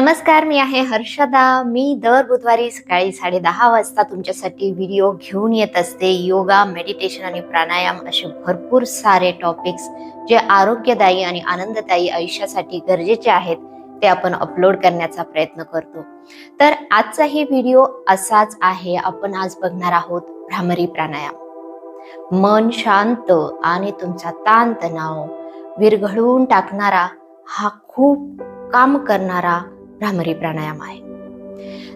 नमस्कार, मी आहे हर्षदा. मी दर बुधवारी सकाळी 10:30 वाजता तुमच्यासाठी व्हिडिओ घेऊन येत असते. योगा, मेडिटेशन आणि प्राणायाम असे भरपूर सारे टॉपिक्स जे आरोग्यदायी आणि आनंददायी आयुष्यासाठी गरजेचे आहेत ते आपण अपलोड करण्याचा प्रयत्न करतो. तर आजचाही व्हिडिओ असाच आहे. आपण आज बघणार आहोत भ्रामरी प्राणायाम. मन शांत आणि तुमचा ताणतणाव विरघळवून टाकणारा हा खूप काम करणारा भ्रामरी प्राणायाम आहे.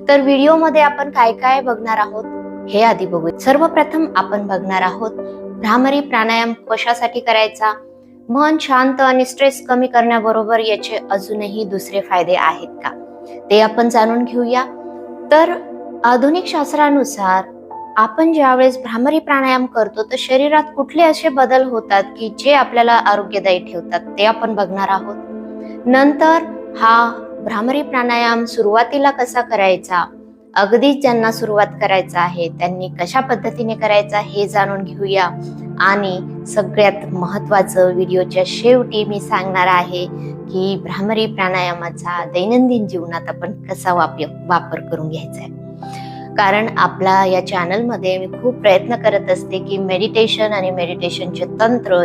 तर व्हिडिओमध्ये आपण काय काय बघणार आहोत हे आधी बघू. सर्वप्रथम आपण बघणार आहोत भ्रामरी प्राणायाम कशासाठी करायचा, मन शांत आणि स्ट्रेस कमी करण्याबरोबर याचे अजूनही दुसरे फायदे आहेत का ते आपण जाणून घेऊया. तर आधुनिक शास्त्रानुसार आपण ज्यावेळेस भ्रामरी प्राणायाम करतो तर शरीरात कुठले असे बदल होतात की जे आपल्याला आरोग्यदायी ठेवतात ते आपण बघणार आहोत. नंतर हा भ्रामरी प्राणायाम सुरुवातीला कसा करायचा, अगदीच ज्यांना सुरुवात करायचा आहे त्यांनी कशा पद्धतीने करायचा हे जाणून घेऊया. आणि सगळ्यात महत्वाचं व्हिडिओच्या शेवटी मी सांगणार आहे की भ्रामरी प्राणायामाचा दैनंदिन जीवनात आपण कसा वापर करून घ्यायचा आहे. कारण आपला या चॅनलमध्ये मी खूप प्रयत्न करत असते की मेडिटेशन आणि मेडिटेशनचे तंत्र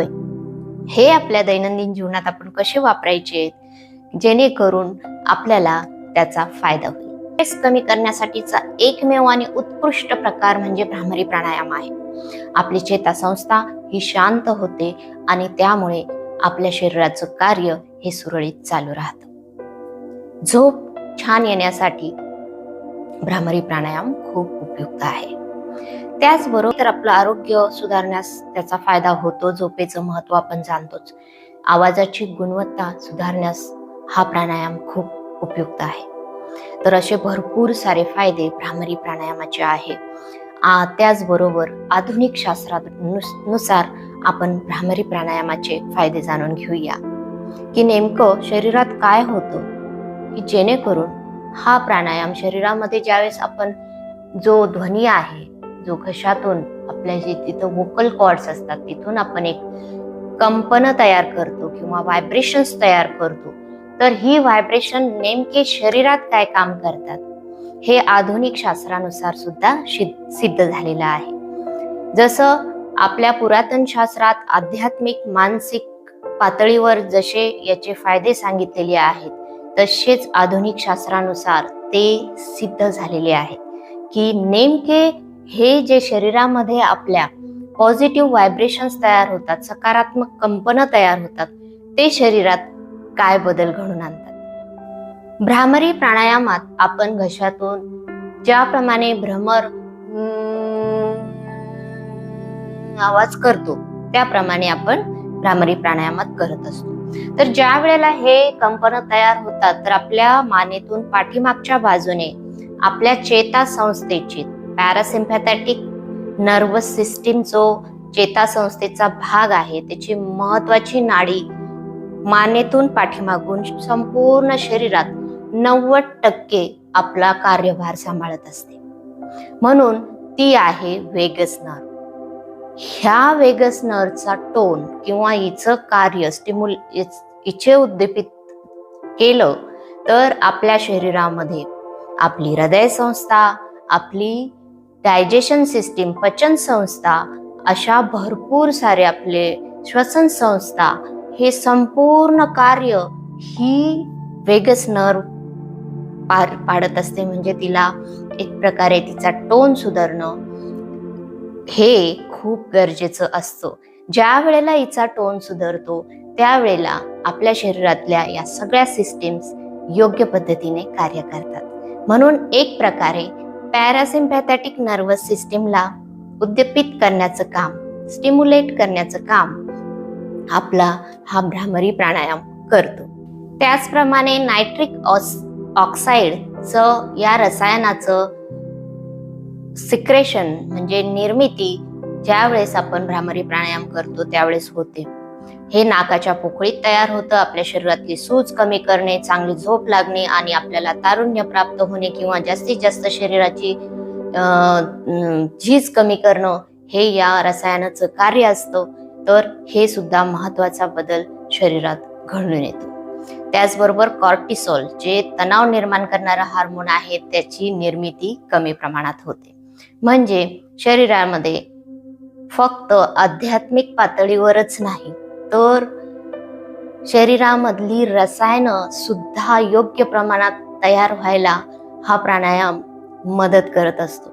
हे आपल्या दैनंदिन जीवनात आपण कसे वापरायचे जेणेकरून आपल्याला त्याचा फायदा होईल. स्ट्रेस कमी करण्यासाठीचा एकमेव आणि उत्कृष्ट प्रकार म्हणजे भ्रामरी प्राणायाम आहे. आपली चेतासंस्था ही शांत होते आणि त्यामुळे आपल्या शरीराचं कार्य हे सुरळीत चालू राहतं. झोप छान येण्यासाठी भ्रामरी प्राणायाम खूप उपयुक्त आहे. त्याचबरोबर आपलं आरोग्य सुधारण्यास त्याचा फायदा होतो. झोपेचं महत्व आपण जाणतोच. आवाजाची गुणवत्ता सुधारण्यास हा प्राणायाम खूप उपयुक्त आहे. तर असे भरपूर सारे फायदे भ्रामरी प्राणायामाचे आहे. त्याचबरोबर आधुनिक शास्त्रानुसार आपण भ्रामरी प्राणायामाचे फायदे जाणून घेऊया की नेमकं शरीरात काय होतं की जेणेकरून हा प्राणायाम शरीरामध्ये ज्यावेळेस आपण जो ध्वनी आहे, जो घशातून आपल्या जे तिथं वोकल कॉर्ड्स असतात तिथून आपण एक कंपन तयार करतो किंवा व्हायब्रेशन्स तयार करतो. तर ही व्हायब्रेशन नेमके शरीरात काय काम करतात हे आधुनिक शास्त्रानुसार सुद्धा सिद्ध झालेलं आहे. जसं आपल्या पुरातन शास्त्रात आध्यात्मिक मानसिक पातळीवर जसे याचे फायदे सांगितलेले आहेत तसेच आधुनिक शास्त्रानुसार ते सिद्ध झालेले आहे की नेमके हे जे शरीरामध्ये आपल्या पॉझिटिव्ह व्हायब्रेशन्स तयार होतात, सकारात्मक कंपन तयार होतात, ते शरीरात काय बदल घडून आणतात. भ्रामरी प्राणायामात आपण घशातून ज्याप्रमाणे भ्रमर आवाज करतो त्याप्रमाणे आपण भ्रामरी प्राणायामात करत असतो. तर ज्या वेळेला हे कंपन तयार होतात तर आपल्या मानेतून पाठीमागच्या बाजूने आपल्या चेतासंस्थेची पॅरासिम्पॅथॅटिक नर्वस सिस्टीम जो चेतासंस्थेचा भाग आहे त्याची महत्वाची नाडी मानेतून पाठीमागून संपूर्ण शरीरात 90% आपला कार्यभार सांभाळत असते. म्हणून ती आहे वेगस नर्व. ह्या वेगस नर्वचा टोन किंवा हिचं कार्य हिचे उद्दीपित केलं तर आपल्या शरीरामध्ये आपली हृदय संस्था, आपली डायजेशन सिस्टीम, पचन संस्था, अशा भरपूर सारे आपले श्वसन संस्था हे संपूर्ण कार्य ही वेगस नर्व पाडत असते. म्हणजे तिला एक प्रकारे तिचा टोन सुधारणं हे खूप गरजेचं असतं. ज्या वेळेला हिचा टोन सुधारतो त्यावेळेला आपल्या शरीरातल्या या सगळ्या सिस्टीम्स योग्य पद्धतीने कार्य करतात. म्हणून एक प्रकारे पॅरासिम्पॅथॅटिक नर्वस सिस्टीमला उद्दीपित करण्याचं काम, स्टिम्युलेट करण्याचं काम आपला हा भ्रामरी प्राणायाम करतो. त्याचप्रमाणे नायट्रिक ऑक्साईडचं या रसायनाचं सिक्रेशन म्हणजे निर्मिती ज्यावेळेस आपण भ्रामरी प्राणायाम करतो त्यावेळेस होते. हे नाकाच्या पोकळीत तयार होतं. आपल्या शरीरातली सूज कमी करणे, चांगली झोप लागणे आणि आपल्याला तारुण्य प्राप्त होणे किंवा जास्तीत जास्त शरीराची झीज कमी करणं हे या रसायनाचं कार्य असतं. तर हे सुद्धा महत्वाचा बदल शरीरात घडून येतो. त्याचबरोबर कॉर्टिसॉल जे तणाव निर्माण करणारा हार्मोन आहे त्याची निर्मिती कमी प्रमाणात होते. म्हणजे शरीरामध्ये फक्त आध्यात्मिक पातळीवरच नाही तर शरीरामधली रसायनं सुद्धा योग्य प्रमाणात तयार व्हायला हा प्राणायाम मदत करत असतो,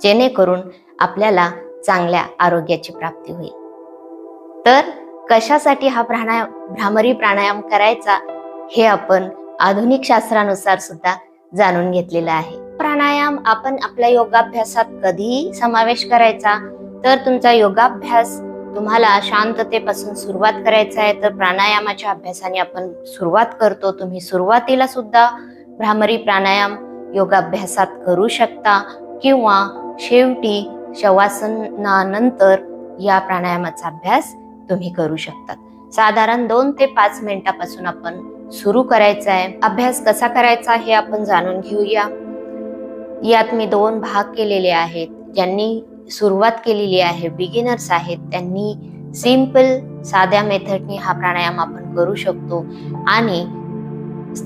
जेणेकरून आपल्याला चांगल्या आरोग्याची प्राप्ती होईल. तर कशासाठी हा भ्रामरी प्राणायाम करायचा हे आपण आधुनिक शास्त्रानुसार सुद्धा जाणून घेतलेलं आहे. प्राणायाम आपण आपल्या योगाभ्यासात कधी समावेश करायचा, तर तुमचा योगाभ्यास तुम्हाला शांततेपासून सुरुवात करायचा आहे तर प्राणायामाच्या अभ्यासाने आपण सुरुवात करतो. तुम्ही सुरुवातीला सुद्धा भ्रामरी प्राणायाम योगाभ्यासात करू शकता किंवा शेवटी शवासनानंतर या प्राणायामाचा अभ्यास तुम्ही करू शकतात. साधारण 2 ते 5 मिनिटापासून आपण सुरू करायचा आहे. अभ्यास कसा करायचा हे आपण जाणून घेऊया. यात मी 2 भाग केलेले आहेत. ज्यांनी सुरुवात केलेली आहे, बिगिनर्स आहेत, त्यांनी सिंपल साध्या मेथडने हा प्राणायाम आपण करू शकतो आणि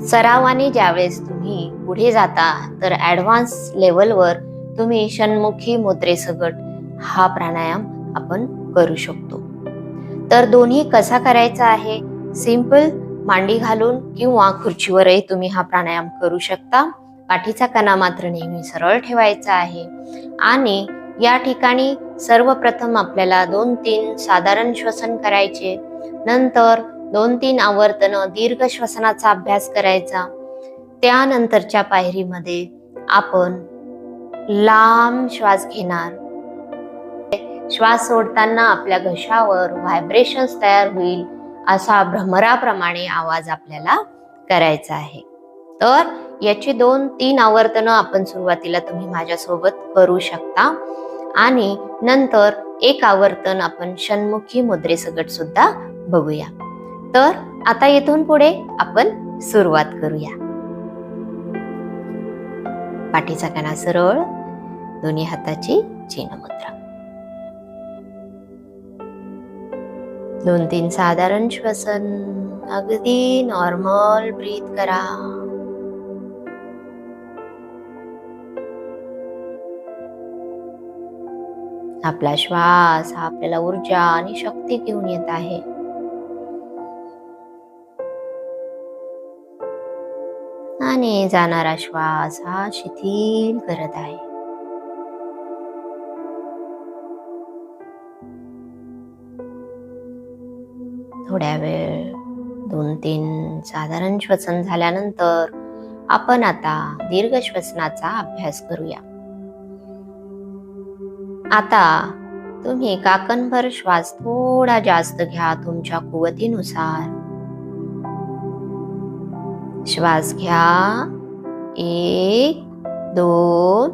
सरावाने ज्यावेळेस तुम्ही पुढे जाता तर ऍडव्हान्स लेवलवर तुम्ही षण्मुखी मुद्रेसकट हा प्राणायाम आपण करू शकतो. तर दोन्ही कसा करायचा आहे, सिंपल मांडी घालून किंवा खुर्चीवरही तुम्ही हा प्राणायाम करू शकता. पाठीचा कणा मात्र नेहमी सरळ ठेवायचा आहे आणि या ठिकाणी सर्वप्रथम आपल्याला 2-3 साधारण श्वसन करायचे, नंतर 2-3 आवर्तन दीर्घ श्वसनाचा अभ्यास करायचा. त्यानंतरच्या पायरीमध्ये आपण लांब श्वास घेणार. श्वास सोडताना आपल्या घशावर व्हायब्रेशन्स तयार होईल असा भ्रमराप्रमाणे आवाज आपल्याला करायचा आहे. तर याची 2-3 आवर्तनं आपण सुरुवातीला तुम्ही माझ्यासोबत करू शकता आणि नंतर 1 आवर्तन आपण षण्मुखी मुद्रेसकट सुद्धा बघूया. तर आता इथून पुढे आपण सुरुवात करूया. पाठीचा कणा सरळ, दोन्ही हाताची चिन्हमुद्रा. 2-3 साधारण श्वसन, अगदी नॉर्मल ब्रीथ करा. आपला श्वास हा आपल्याला ऊर्जा आणि शक्ती घेऊन येत आहे. आणि जाणारा श्वास हा शिथिल करत आहे. थोड्या वेळ 2-3 साधारण श्वसन झाल्यानंतर आपण आता दीर्घ श्वसनाचा अभ्यास करूया. आता तुम्ही काकणभर श्वास थोडा जास्त घ्या तुमच्या कुवतीनुसार. श्वास घ्या. 1, 2,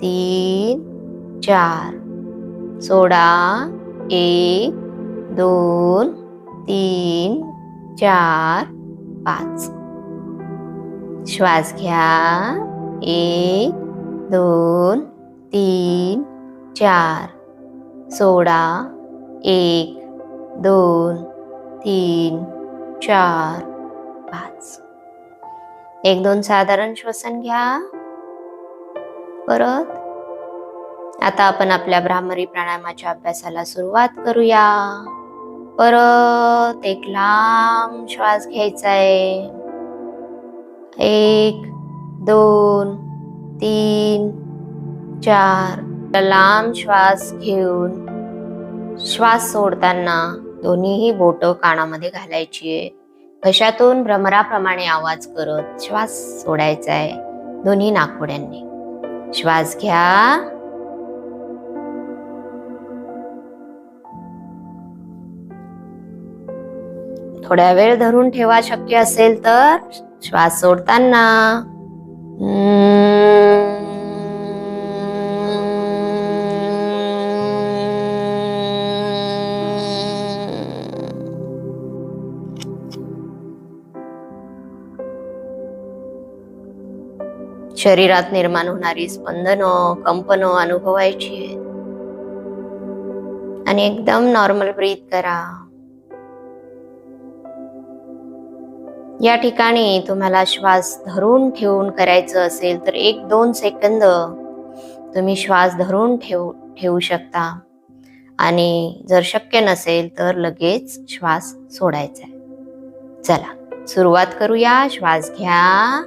3, 4. सोडा. 1, 2, 3, 4, 5. श्वास घ्या. 1, 2, 3, 4. सोडा. 1, 2, 3, 4, 5. 1-2 साधारण श्वसन घ्या. परत आता आपण आपल्या भ्रामरी प्राणायामाच्या अभ्यासाला सुरुवात करूया. परत एक लांब श्वास घ्यायचा आहे. 1, 2, 3, 4. लांब श्वास घेऊन श्वास सोडताना दोन्हीही बोट कानामध्ये घालायची आहे. घशातून भ्रमराप्रमाणे आवाज करत श्वास सोडायचा आहे दोन्ही नाकपुड्यांनी. श्वास घ्या. थोड्या वेळ धरून ठेवा शक्य असेल तर. श्वास सोडताना शरीरात निर्माण होणारी स्पंदनं, कंपनं अनुभवायची आहेत आणि एकदम नॉर्मल ब्रीथ करा. या ठिकाणी तुम्हाला श्वास धरून ठेवून करायचं असेल तर 1-2 सेकंद तुम्ही श्वास धरून ठेवू शकता आणि जर शक्य नसेल तर लगेच श्वास सोडायचा आहे. चला सुरुवात करूया. श्वास घ्या.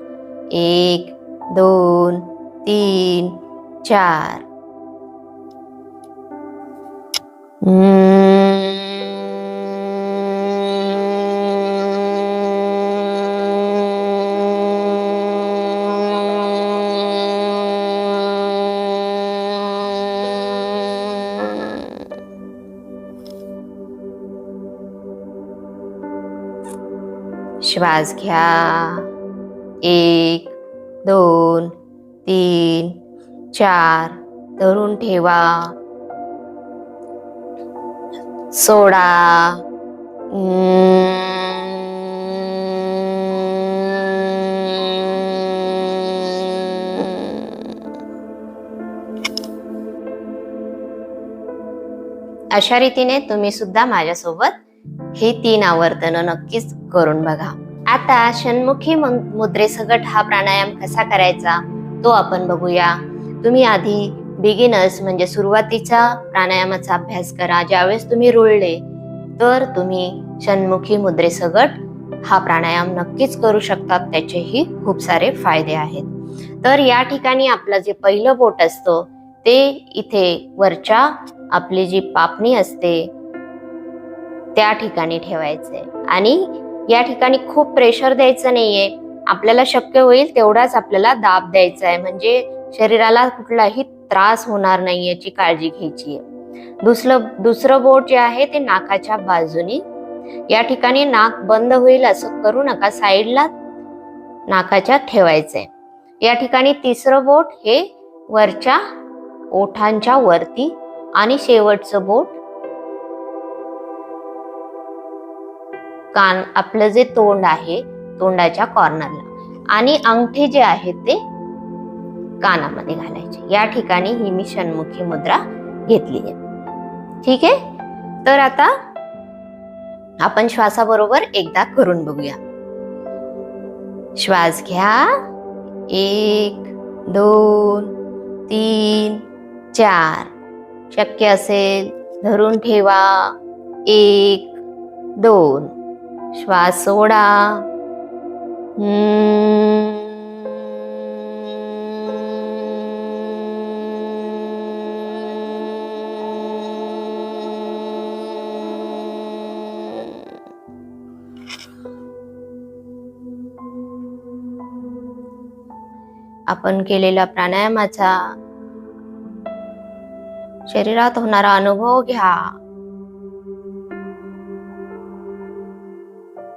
1, 2, 3, 4. श्वास घ्या. 1, 2, 3, 4. धरून ठेवा. सोडा. अशा रीतीने तुम्ही सुद्धा माझ्यासोबत हे 3 आवर्तन नक्कीच करून बघा. आता षण्मुखी मुद्रेसकट हा प्राणायाम कसा करायचा तो आपण बघूया. तुम्ही आधी बिगिनर्स म्हणजे सुरुवातीचा प्राणायामाचा अभ्यास करा. ज्यावेळेस तुम्ही रुळले तर तुम्ही षण्मुखी मुद्रेसकट हा प्राणायाम नक्कीच करू शकतात. त्याचेही खूप सारे फायदे आहेत. तर या ठिकाणी आपलं जे पहिलं बोट असतं ते इथे वरच्या आपली जी पापणी असते त्या ठिकाणी ठेवायचे आणि या ठिकाणी खूप प्रेशर द्यायचं नाहीये. आपल्याला शक्य होईल तेवढाच आपल्याला दाब द्यायचा आहे, म्हणजे शरीराला कुठलाही त्रास होणार नाही याची काळजी घ्यायची आहे. दुसरं बोट जे आहे ते नाकाच्या बाजूनी. या ठिकाणी नाक बंद होईल असं करू नका, साईडला नाकाच्या ठेवायचंय. या ठिकाणी तिसरं बोट हे वरच्या ओठांच्या वरती आणि शेवटचं बोट कान आपलं जे तोंड आहे तोंडाच्या कॉर्नरला आणि अंगठे जे आहेत ते कानामध्ये घालायचे. या ठिकाणी ही मी षण्मुखी मुद्रा घेतली आहे. ठीक आहे. तर आता आपण श्वासाबरोबर एकदा करून बघूया. श्वास घ्या. 1, 2, 3, 4. शक्य असेल धरून ठेवा. 1, 2. श्वास सोडा. आपण केलेल्या प्राणायामाचा शरीरात होणारा अनुभव घ्या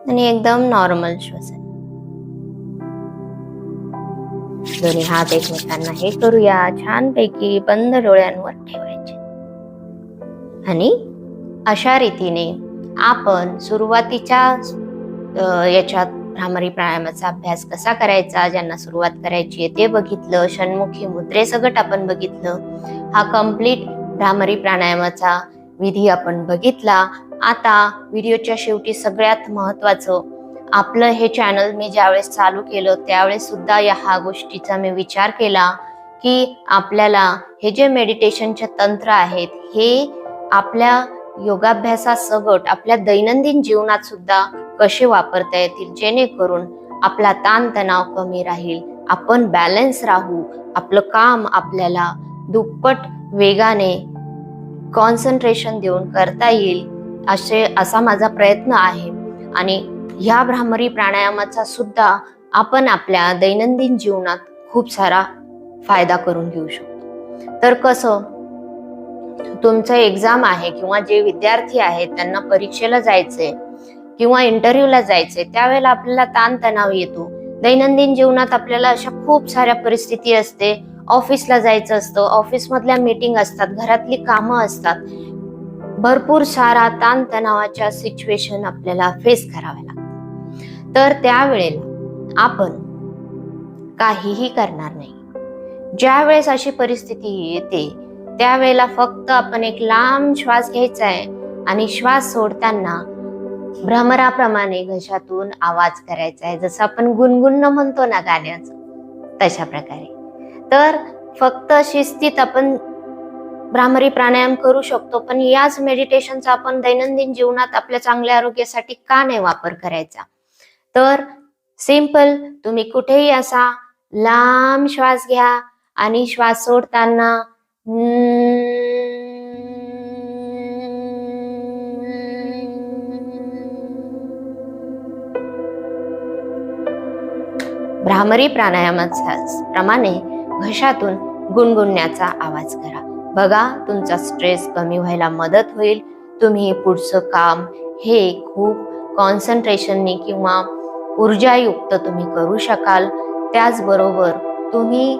आणि एकदम नॉर्मल श्वास. दोन्ही हात एकमेकांना हे करूया. छानपैकी बंद डोळ्यांवर ठेवायचे आणि अशा रीतीने आपण सुरुवातीच्या याच्यात भ्रामरी प्राणायामाचा अभ्यास कसा करायचा, ज्यांना सुरुवात करायची आहे ते बघितलं. षण्मुखी मुद्रेसकट आपण बघितलं. हा कंप्लीट भ्रामरी प्राणायामाचा विधी आपण बघितला. आता व्हिडिओच्या शेवटी सगळ्यात महत्वाचं, आपलं हे चॅनल मी ज्यावेळेस चालू केलं त्यावेळेस सुद्धा ह्या गोष्टीचा मी विचार केला की आपल्याला हे जे मेडिटेशनचे तंत्र आहेत हे आपल्या योगाभ्यासासकट आपल्या दैनंदिन जीवनात सुद्धा कसे वापरता येतील, जेणेकरून आपला ताणतणाव कमी राहील, आपण बॅलन्स राहू, आपलं काम आपल्याला दुप्पट वेगाने कॉन्सन्ट्रेशन देऊन करता येईल असा माझा प्रयत्न आहे. आणि ह्या भ्रामरी प्राणायामाचा सुद्धा आपण आपल्या दैनंदिन जीवनात खूप सारा फायदा करून घेऊ शकतो. तर कसं, तुमचं एक्झाम आहे किंवा जे विद्यार्थी आहेत त्यांना परीक्षेला जायचंय किंवा इंटरव्ह्यूला जायचंय, त्यावेळेला आपल्याला ताणतणाव येतो. दैनंदिन जीवनात आपल्याला अशा खूप साऱ्या परिस्थिती असते. ऑफिसला जायचं असतं, ऑफिसमधल्या मीटिंग असतात, घरातली कामं असतात, भरपूर सारा ताणतणावाच्या सिच्युएशन आपल्याला फेस कराव्या लागतात. तर त्यावेळेला आपण काहीही करणार नाही. ज्या वेळेस अशी परिस्थिती येते त्यावेळेला फक्त आपण एक लांब श्वास घ्यायचा आहे आणि श्वास सोडताना भ्रमराप्रमाणे घशातून आवाज करायचा आहे, जसं आपण गुणगुणणं म्हणतो ना गाण्याचं, तशा प्रकारे. तर फक्त शिस्तीत आपण भ्रामरी प्राणायाम करू शकतो, पण याच मेडिटेशनचा आपण दैनंदिन जीवनात आपल्या चांगल्या आरोग्यासाठी का नाही वापर करायचा? तर सिंपल, तुम्ही कुठेही असा लांब श्वास घ्या आणि श्वास सोडताना भ्रामरी प्राणायामाच्या प्रमाणे घशातून गुणगुणण्याचा आवाज करा. बघा, तुमचा स्ट्रेस कमी व्हायला मदत होईल. तुम्ही पुढचं काम हे खूप कॉन्सन्ट्रेशनने किंवा ऊर्जायुक्त तुम्ही करू शकाल. त्याचबरोबर तुम्ही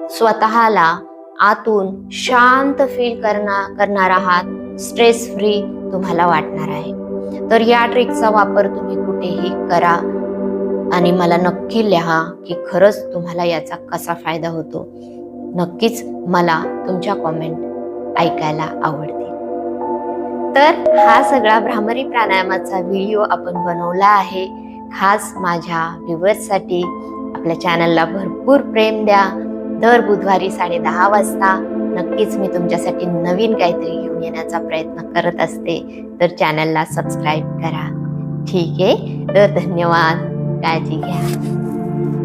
स्वतःला आतून शांत फील करणार आहात, स्ट्रेस फ्री तुम्हाला वाटणार आहे. तर या ट्रिकचा वापर तुम्ही कुठेही करा आणि मला नक्की लिहा की खरंच तुम्हाला याचा कसा फायदा होतो. नक्कीच मला तुमच्या कॉमेंट ऐकायला आवडतील. तर हा सगळा भ्रामरी प्राणायामाचा व्हिडिओ आपण बनवला आहे खास माझ्या व्ह्युअर्ससाठी. आपल्या चॅनलला भरपूर प्रेम द्या. दर बुधवारी 10:30 वाजता नक्कीच मी तुमच्यासाठी नवीन काहीतरी घेऊन येण्याचा प्रयत्न करत असते. तर चॅनलला सबस्क्राईब करा. ठीक आहे, तर धन्यवाद. काळजी घ्या.